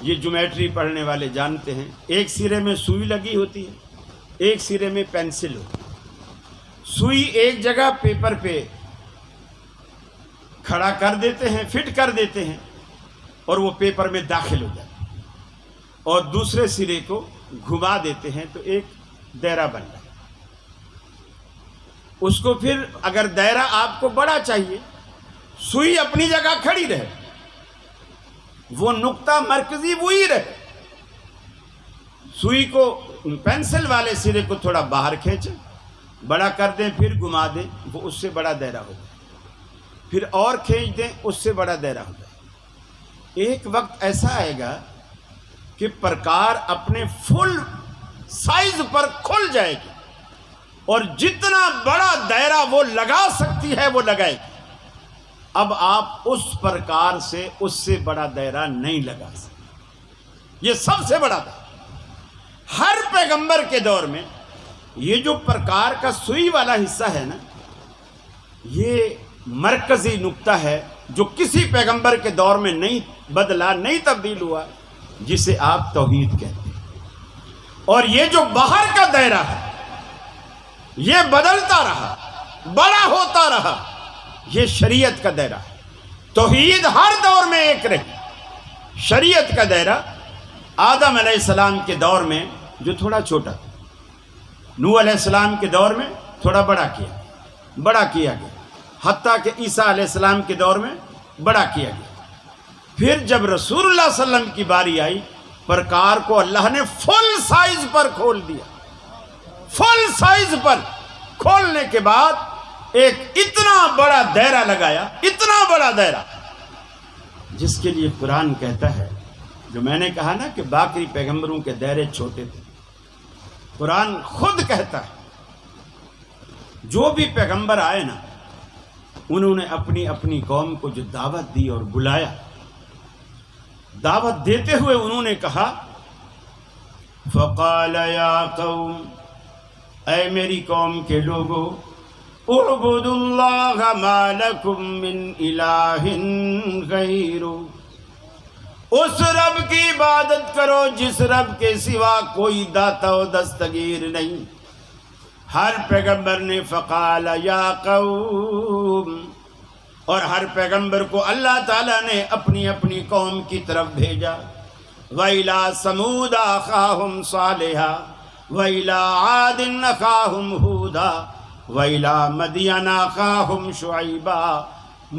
یہ جیومیٹری پڑھنے والے جانتے ہیں، ایک سرے میں سوئی لگی ہوتی ہے، ایک سرے میں پینسل ہوتی ہے۔ سوئی ایک جگہ پیپر پہ کھڑا کر دیتے ہیں، فٹ کر دیتے ہیں، اور وہ پیپر میں داخل ہو جاتا ہے، اور دوسرے سرے کو گھما دیتے ہیں تو ایک دائرہ بن جاتا ہے۔ اس کو پھر اگر دائرہ آپ کو بڑا چاہیے، سوئی اپنی جگہ کھڑی رہے، وہ نقطہ مرکزی وہی رہے، سوئی کو پینسل والے سرے کو تھوڑا باہر کھینچیں، بڑا کر دیں، پھر گھما دیں، وہ اس سے بڑا دائرہ ہو جائے، پھر اور کھینچ دیں، اس سے بڑا دائرہ ہو جائے۔ ایک وقت ایسا آئے گا کہ پرکار اپنے فل سائز پر کھل جائے گی، اور جتنا بڑا دائرہ وہ لگا سکتی ہے وہ لگائے گی۔ اب آپ اس پرکار سے اس سے بڑا دائرہ نہیں لگا سکتے، یہ سب سے بڑا دائرہ۔ ہر پیغمبر کے دور میں یہ جو پرکار کا سوئی والا حصہ ہے نا، یہ مرکزی نقطہ ہے جو کسی پیغمبر کے دور میں نہیں بدلا، نہیں تبدیل ہوا، جسے آپ توحید کہتے ہیں۔ اور یہ جو باہر کا دائرہ ہے یہ بدلتا رہا، بڑا ہوتا رہا، یہ شریعت کا دائرہ ہے۔ توحید ہر دور میں ایک رہی۔ شریعت کا دائرہ آدم علیہ السلام کے دور میں جو تھوڑا چھوٹا تھا، نوح علیہ السلام کے دور میں تھوڑا بڑا کیا گیا، حتیٰ کہ عیسیٰ علیہ السلام کے دور میں بڑا کیا گیا۔ پھر جب رسول اللہ صلی اللہ علیہ وسلم کی باری آئی، پرکار کو اللہ نے فل سائز پر کھول دیا۔ فل سائز پر کھولنے کے بعد ایک اتنا بڑا دائرہ لگایا، اتنا بڑا دائرہ، جس کے لیے قرآن کہتا ہے، جو میں نے کہا نا کہ باقی پیغمبروں کے دائرے چھوٹے تھے، قرآن خود کہتا ہے جو بھی پیغمبر آئے نا، انہوں نے اپنی اپنی قوم کو جو دعوت دی اور بلایا، دعوت دیتے ہوئے انہوں نے کہا، فقال یا قوم، اے میری قوم کے لوگو، اعبدوا اللہ ما لکم من الہ غیرہ، اس رب کی عبادت کرو جس رب کے سوا کوئی داتا و دستگیر نہیں۔ ہر پیغمبر نے فقال یا قوم، اور ہر پیغمبر کو اللہ تعالیٰ نے اپنی اپنی قوم کی طرف بھیجا۔ وَإِلَىٰ ثَمُودَ أَخَاهُمْ صَالِحًا وَإِلَىٰ عَادٍ أَخَاهُمْ هُودًا وَإِلَىٰ مَدْيَنَ أَخَاهُمْ شُعَيْبًا،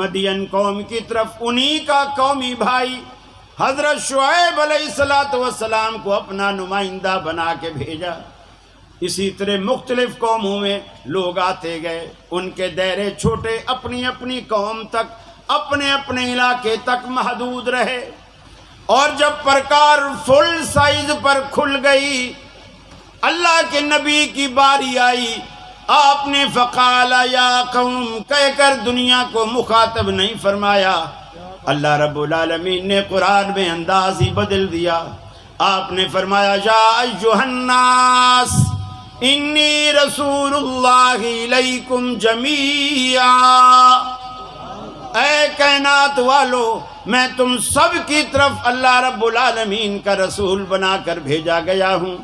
مدین قوم کی طرف انہی کا قومی بھائی حضرت شعیب علیہ السلام کو اپنا نمائندہ بنا کے بھیجا۔ اسی طرح مختلف قوموں میں لوگ آتے گئے، ان کے دائرے چھوٹے، اپنی اپنی قوم تک، اپنے اپنے علاقے تک محدود رہے، اور جب پرکار فل سائز پر کھل گئی، اللہ کے نبی کی باری آئی، آپ نے فقال یا قوم کہہ کر دنیا کو مخاطب نہیں فرمایا۔ اللہ رب العالمین نے قرآن میں انداز ہی بدل دیا، آپ نے فرمایا یا ایھا الناس انی رسول اللہ الیکم جمیعا، اے کائنات والو، میں تم سب کی طرف اللہ رب العالمین کا رسول بنا کر بھیجا گیا ہوں۔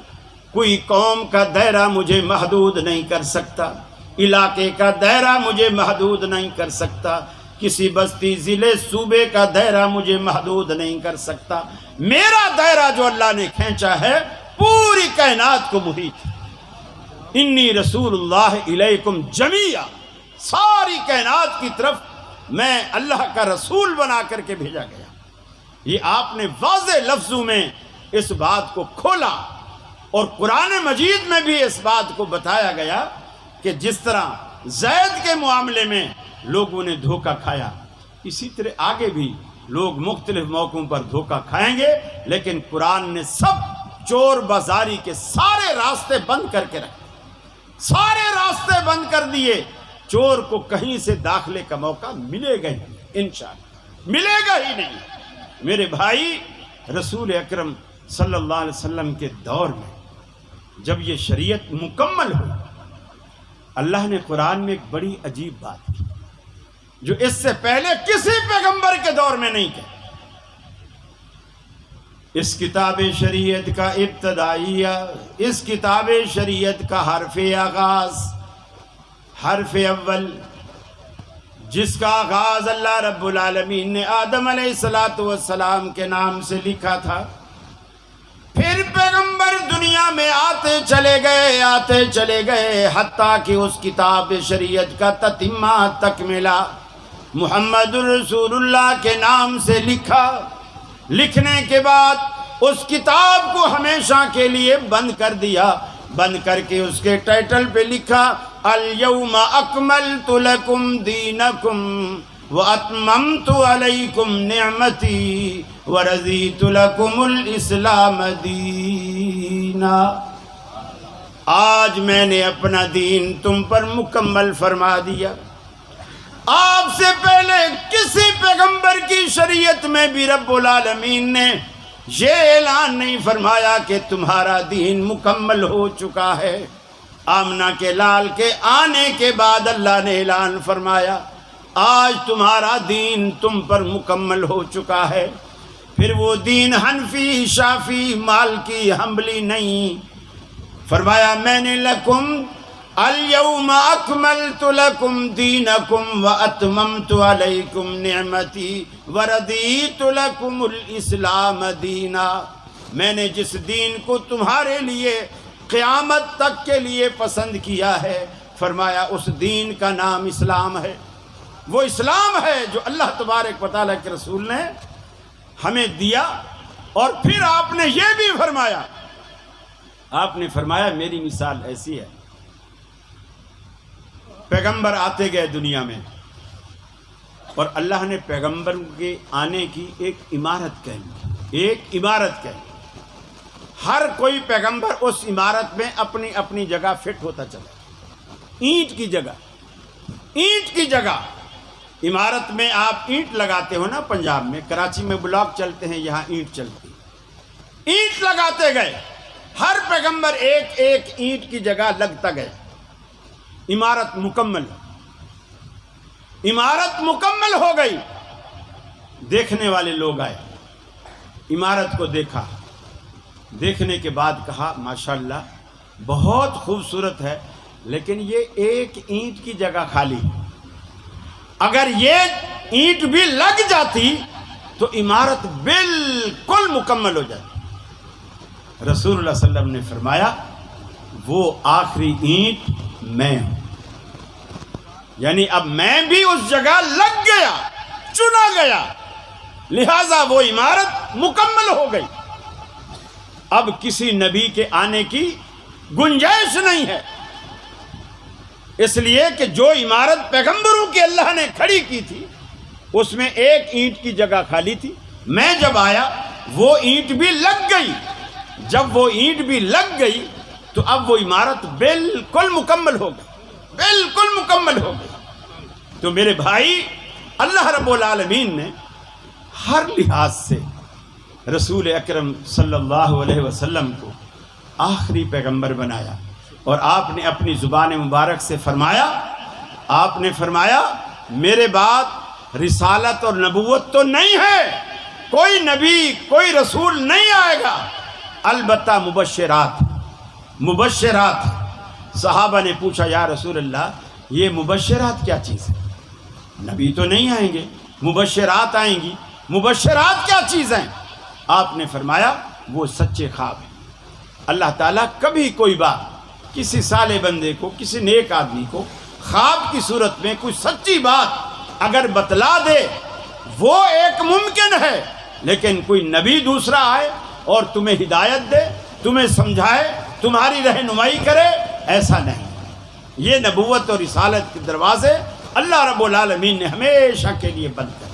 کوئی قوم کا دائرہ مجھے محدود نہیں کر سکتا، علاقے کا دائرہ مجھے محدود نہیں کر سکتا، کسی بستی ضلع صوبے کا دائرہ مجھے محدود نہیں کر سکتا۔ میرا دائرہ جو اللہ نے کھینچا ہے پوری کائنات کو محیط ہے۔ انی رسول اللہ الیکم جمیعا، ساری کائنات کی طرف میں اللہ کا رسول بنا کر کے بھیجا گیا۔ یہ آپ نے واضح لفظوں میں اس بات کو کھولا، اور قرآن مجید میں بھی اس بات کو بتایا گیا کہ جس طرح زید کے معاملے میں لوگوں نے دھوکہ کھایا، اسی طرح آگے بھی لوگ مختلف موقعوں پر دھوکہ کھائیں گے، لیکن قرآن نے سب چور بازاری کے سارے راستے بند کر کے رکھے، سارے راستے بند کر دیے۔ چور کو کہیں سے داخلے کا موقع ملے گا ہی انشاءاللہ، ملے گا ہی نہیں۔ میرے بھائی، رسول اکرم صلی اللہ علیہ وسلم کے دور میں جب یہ شریعت مکمل ہوئی، اللہ نے قرآن میں ایک بڑی عجیب بات کی جو اس سے پہلے کسی پیغمبر کے دور میں نہیں کی۔ اس کتاب شریعت کا ابتدائیہ، اس کتاب شریعت کا حرف آغاز، حرف اول، جس کا آغاز اللہ رب العالمین نے آدم علیہ السلام کے نام سے لکھا تھا۔ پھر پیغمبر دنیا میں آتے چلے گئے حتیٰ کہ اس کتاب شریعت کا تتمہ تکملہ محمد رسول اللہ کے نام سے لکھا۔ لکھنے کے بعد اس کتاب کو ہمیشہ کے لیے بند کر دیا، بند کر کے اس کے ٹائٹل پہ لکھا الیوم اکملت لکم دینکم واتممت علیکم نعمتی ورضیت لکم الاسلام دینا۔ آج میں نے اپنا دین تم پر مکمل فرما دیا۔ آپ سے پہلے کسی پیغمبر کی شریعت میں بھی رب العالمین نے یہ اعلان نہیں فرمایا کہ تمہارا دین مکمل ہو چکا ہے۔ آمنہ کے لال کے آنے کے بعد اللہ نے اعلان فرمایا آج تمہارا دین تم پر مکمل ہو چکا ہے۔ پھر وہ دین حنفی، شافی، مالکی، حنبلی نہیں، فرمایا میں نے لکم الیوم اکملت لکم دینکم واتممت علیکم نعمتی ورضیت لکم الاسلام دینا۔ میں نے جس دین کو تمہارے لیے قیامت تک کے لیے پسند کیا ہے، فرمایا اس دین کا نام اسلام ہے۔ وہ اسلام ہے جو اللہ تبارک و تعالیٰ کے رسول نے ہمیں دیا۔ اور پھر آپ نے یہ بھی فرمایا، آپ نے فرمایا میری مثال ایسی ہے، پیغمبر آتے گئے دنیا میں اور اللہ نے پیغمبر کے آنے کی ایک عمارت کہی، ہر کوئی پیغمبر اس عمارت میں اپنی اپنی جگہ فٹ ہوتا چلا۔ اینٹ کی جگہ عمارت میں آپ اینٹ لگاتے ہو نا، پنجاب میں، کراچی میں بلاک چلتے ہیں، یہاں اینٹ چلتی، اینٹ لگاتے گئے، ہر پیغمبر ایک ایک اینٹ کی جگہ لگتا گیا، عمارت مکمل ہو گئی۔ دیکھنے والے لوگ آئے، عمارت کو دیکھا، دیکھنے کے بعد کہا ماشاءاللہ بہت خوبصورت ہے، لیکن یہ ایک اینٹ کی جگہ خالی، اگر یہ اینٹ بھی لگ جاتی تو عمارت بالکل مکمل ہو جاتی۔ رسول اللہ صلی اللہ علیہ وسلم نے فرمایا وہ آخری اینٹ میں ہوں، یعنی اب میں بھی اس جگہ لگ گیا، چنا گیا، لہذا وہ عمارت مکمل ہو گئی۔ اب کسی نبی کے آنے کی گنجائش نہیں ہے، اس لیے کہ جو عمارت پیغمبروں کی اللہ نے کھڑی کی تھی اس میں ایک اینٹ کی جگہ خالی تھی، میں جب آیا وہ اینٹ بھی لگ گئی۔ جب وہ اینٹ بھی لگ گئی تو اب وہ عمارت بالکل مکمل ہو گئی، تو میرے بھائی اللہ رب العالمین نے ہر لحاظ سے رسول اکرم صلی اللہ علیہ وسلم کو آخری پیغمبر بنایا، اور آپ نے اپنی زبان مبارک سے فرمایا، آپ نے فرمایا میرے بعد رسالت اور نبوت تو نہیں ہے، کوئی نبی کوئی رسول نہیں آئے گا، البتہ مبشرات۔ صحابہ نے پوچھا یا رسول اللہ یہ مبشرات کیا چیز ہے؟ نبی تو نہیں آئیں گے، مبشرات آئیں گی، مبشرات کیا چیز ہیں؟ آپ نے فرمایا وہ سچے خواب ہیں۔ اللہ تعالیٰ کبھی کوئی بات کسی صالح بندے کو، کسی نیک آدمی کو خواب کی صورت میں کوئی سچی بات اگر بتلا دے وہ ایک ممکن ہے، لیکن کوئی نبی دوسرا آئے اور تمہیں ہدایت دے، تمہیں سمجھائے، تمہاری رہنمائی کرے، ایسا نہیں۔ یہ نبوت اور رسالت کے دروازے اللہ رب العالمین نے ہمیشہ کے لیے بند کر۔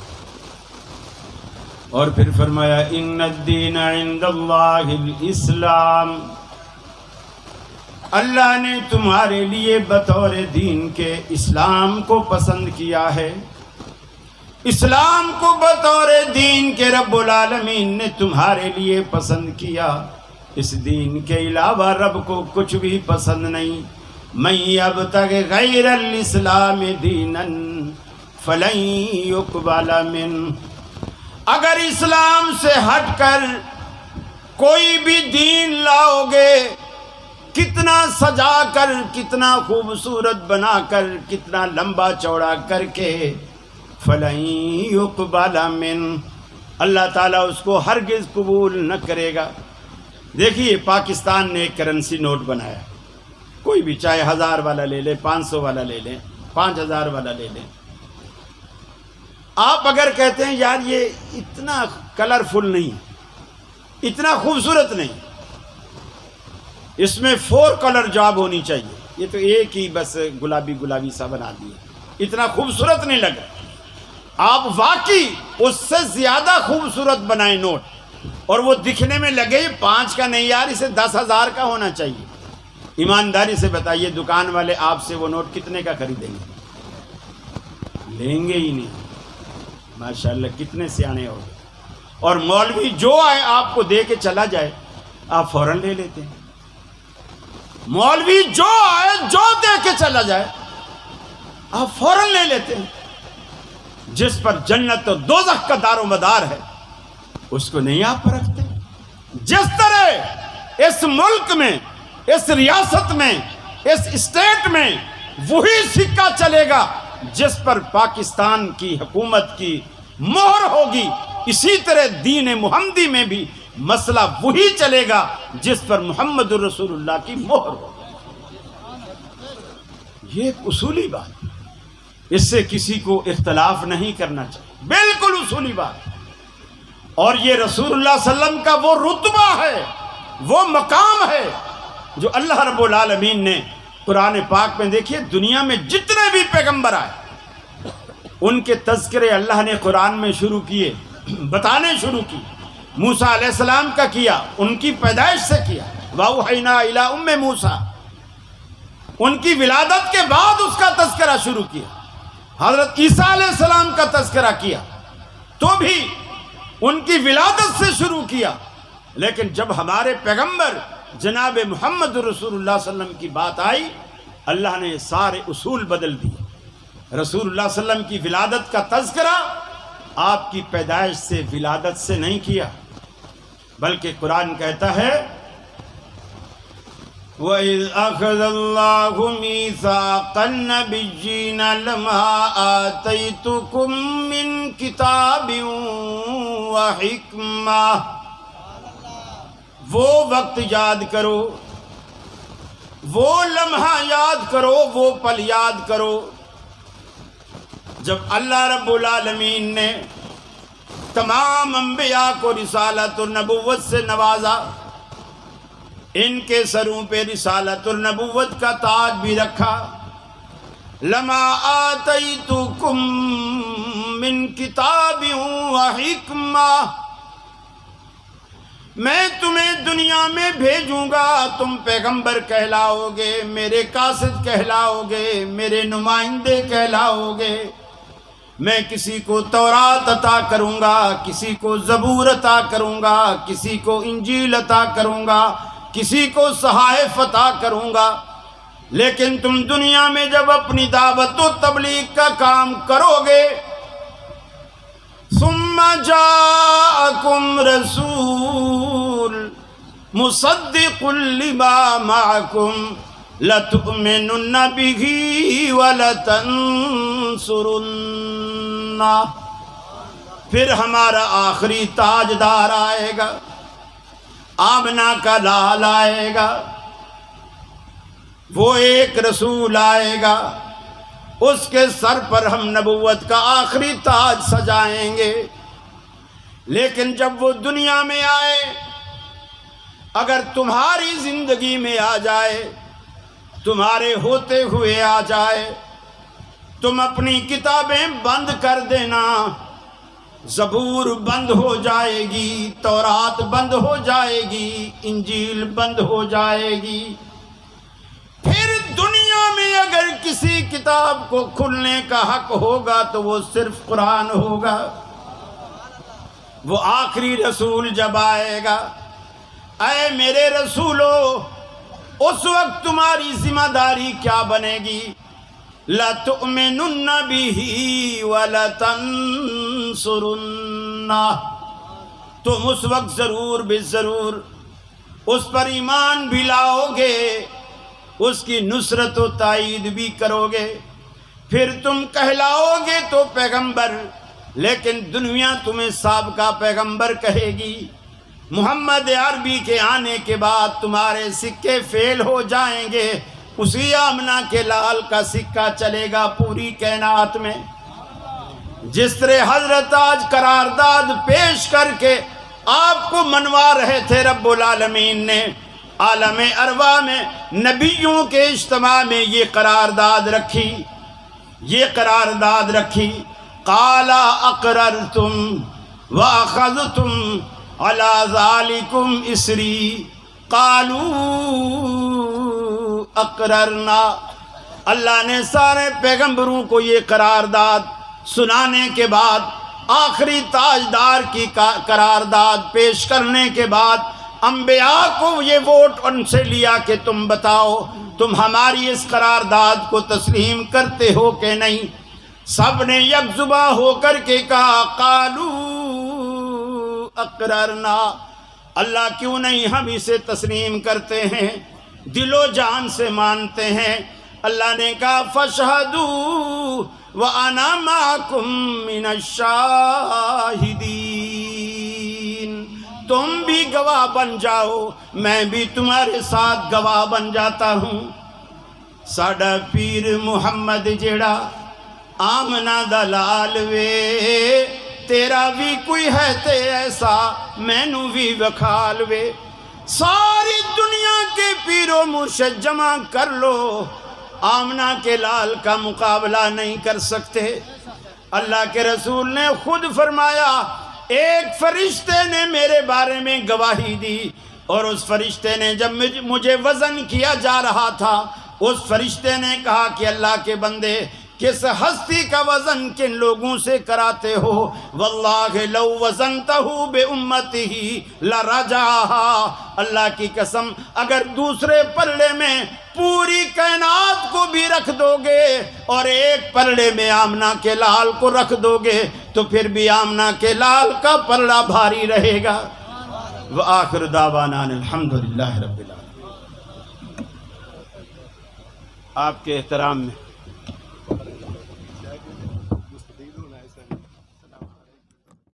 اور پھر فرمایا ان الدین عند اللہ الاسلام، اللہ نے تمہارے لیے بطور دین کے اسلام کو پسند کیا ہے، اسلام کو بطور دین کے رب العالمین نے تمہارے لیے پسند کیا۔ اس دین کے علاوہ رب کو کچھ بھی پسند نہیں۔ من یبتغی غیر الاسلام دینا فلن یقبل منہ، اگر اسلام سے ہٹ کر کوئی بھی دین لاؤ گے کتنا سجا کر، کتنا خوبصورت بنا کر، کتنا لمبا چوڑا کر کے، فَلَن يُقْبَلَ مِنْ، اللہ تعالیٰ اس کو ہرگز قبول نہ کرے گا۔ دیکھیے پاکستان نے ایک کرنسی نوٹ بنایا، کوئی بھی چاہے 1000 والا لے لیں، 500 والا لے لیں، 5000 والا لے لیں۔ آپ اگر کہتے ہیں یار یہ اتنا کلرفل نہیں، اتنا خوبصورت نہیں، اس میں 4 کلر جاب ہونی چاہیے، یہ تو ایک ہی بس گلابی گلابی سا بنا دیا، اتنا خوبصورت نہیں لگ رہا۔ آپ واقعی اس سے زیادہ خوبصورت بنائیں نوٹ، اور وہ دکھنے میں لگے 5 کا نہیں یار، اسے 10,000 کا ہونا چاہیے۔ ایمانداری سے بتائیے دکان والے آپ سے وہ نوٹ کتنے کا خریدیں گے؟ لیں گے ہی نہیں۔ ماشاءاللہ کتنے سیانے ہو گئے۔ اور مولوی جو آئے آپ کو دے کے چلا جائے آپ فوراً لے لیتے ہیں۔ مولوی جو آئے جو دے کے چلا جائے آپ فوراً لے لیتے ہیں۔ جس پر جنت و دوزخ کا دار و مدار ہے اس کو نہیں آپ پرکھتے۔ جس طرح اس ملک میں، اس ریاست میں، اس اسٹیٹ میں وہی سکہ چلے گا جس پر پاکستان کی حکومت کی مہر ہوگی، اسی طرح دین محمدی میں بھی مسئلہ وہی چلے گا جس پر محمد الرسول اللہ کی مہر ہوگی۔ یہ ایک اصولی بات، اس سے کسی کو اختلاف نہیں کرنا چاہیے، بالکل اصولی بات۔ اور یہ رسول اللہ صلی اللہ علیہ وسلم کا وہ رتبہ ہے، وہ مقام ہے جو اللہ رب العالمین نے قرآن پاک میں، دیکھیے دنیا میں جتنے بھی پیغمبر آئے ان کے تذکرے اللہ نے قرآن میں شروع کیے، بتانے شروع کی۔ موسیٰ علیہ السلام کا کیا، ان کی پیدائش سے کیا، وَأَوْحَيْنَا إِلَىٰ أُمِّ مُوسَىٰ، ان کی ولادت کے بعد اس کا تذکرہ شروع کیا۔ حضرت عیسیٰ علیہ السلام کا تذکرہ کیا تو بھی ان کی ولادت سے شروع کیا۔ لیکن جب ہمارے پیغمبر جناب محمد رسول اللہ صلی اللہ علیہ وسلم کی بات آئی، اللہ نے سارے اصول بدل دیے۔ رسول اللہ صلی اللہ علیہ وسلم کی ولادت کا تذکرہ آپ کی پیدائش سے، ولادت سے نہیں کیا، بلکہ قرآن کہتا ہے وَإِذْ أَخَذَ اللَّهُ مِيثَاقَ النَّبِيِّينَ لَمَا آتَيْتُكُم مِّن كِتَابٍ وَحِكْمَةٍ۔ وہ وقت یاد کرو، وہ لمحہ یاد کرو، وہ پل یاد کرو جب اللہ رب العالمین نے تمام انبیاء کو رسالت النبوت سے نوازا، ان کے سروں پہ رسالت النبوت کا تاج بھی رکھا۔ لما آتیتکم من کتاب و حکمہ، میں تمہیں دنیا میں بھیجوں گا، تم پیغمبر کہلاؤ گے، میرے قاصد کہلاؤ گے، میرے نمائندے کہلاؤ گے۔ میں کسی کو تورات عطا کروں گا، کسی کو زبور عطا کروں گا، کسی کو انجیل عطا کروں گا، کسی کو صحائف عطا کروں گا۔ لیکن تم دنیا میں جب اپنی دعوت و تبلیغ کا کام کرو گے، ثم جاءکم رسول مصدق لما معکم لتؤمنن به ولتنصرن، پھر ہمارا آخری تاجدار آئے گا، آمنہ کا لال آئے گا، وہ ایک رسول آئے گا، اس کے سر پر ہم نبوت کا آخری تاج سجائیں گے۔ لیکن جب وہ دنیا میں آئے، اگر تمہاری زندگی میں آ جائے، تمہارے ہوتے ہوئے آ جائے، تم اپنی کتابیں بند کر دینا، زبور بند ہو جائے گی، تورات بند ہو جائے گی، انجیل بند ہو جائے گی۔ پھر دنیا میں اگر کسی کتاب کو کھلنے کا حق ہوگا تو وہ صرف قرآن ہوگا۔ وہ آخری رسول جب آئے گا، اے میرے رسولو، اس وقت تمہاری ذمہ داری کیا بنے گی؟ لَتُؤْمِنُنَّ بِهِ وَلَتَنْصُرُنَّ، تم اس وقت ضرور بے ضرور اس پر ایمان بھی لاؤ گے، اس کی نصرت و تائید بھی کرو گے، پھر تم کہلاؤ گے تو پیغمبر، لیکن دنیا تمہیں سابقہ پیغمبر کہے گی۔ محمد عربی کے آنے کے بعد تمہارے سکے فیل ہو جائیں گے، اسی آمنہ کے لال کا سکہ چلے گا پوری کائنات میں۔ جس طرح حضرت آج قرارداد پیش کر کے آپ کو منوا رہے تھے رب العالمین نے عالم ارواح میں نبیوں کے اجتماع میں یہ قرارداد رکھی، قال اقررتم واخذتم علی ذالکم اسری قالوا اقررنا۔ اللہ نے سارے پیغمبروں کو یہ قرارداد سنانے کے بعد، آخری تاجدار کی قرارداد پیش کرنے کے بعد، انبیاء کو یہ ووٹ ان سے لیا کہ تم بتاؤ تم ہماری اس قرارداد کو تسلیم کرتے ہو کہ نہیں؟ سب نے یک زباں ہو کر کے کہا قالوا اقررنا، اللہ کیوں نہیں ہم اسے تسلیم کرتے ہیں، دل و جان سے مانتے ہیں۔ اللہ نے کہا فاشہدوا وَأَنَا مَعَكُم مِّنَ الشَّاهِدِينَ، تم بھی گواہ بن جاؤ، میں بھی تمہارے ساتھ گواہ بن جاتا ہوں۔ ساڈا پیر محمد جیڑا آمنہ دا لال وے، تیرا بھی کوئی ہے تے ایسا مینوں بھی وکھال وے۔ ساری دنیا کے پیرو مرشد جمع کر لو، آمنہ کے لال کا مقابلہ نہیں کر سکتے۔ اللہ کے رسول نے خود فرمایا ایک فرشتے نے میرے بارے میں گواہی دی، اور اس فرشتے نے جب مجھے وزن کیا جا رہا تھا، اس فرشتے نے کہا کہ اللہ کے بندے کس ہستی کا وزن کن لوگوں سے کراتے ہو؟ واللہ لو وزنتہ بامتہ لرجعہا، اللہ کی قسم اگر دوسرے پلڑے میں پوری کائنات کو بھی رکھ دو گے اور ایک پلڑے میں آمنہ کے لال کو رکھ دو گے تو پھر بھی آمنہ کے لال کا پلڑا بھاری رہے گا۔ وآخر دعوانا الحمدللہ رب العالمین۔ آپ کے احترام میں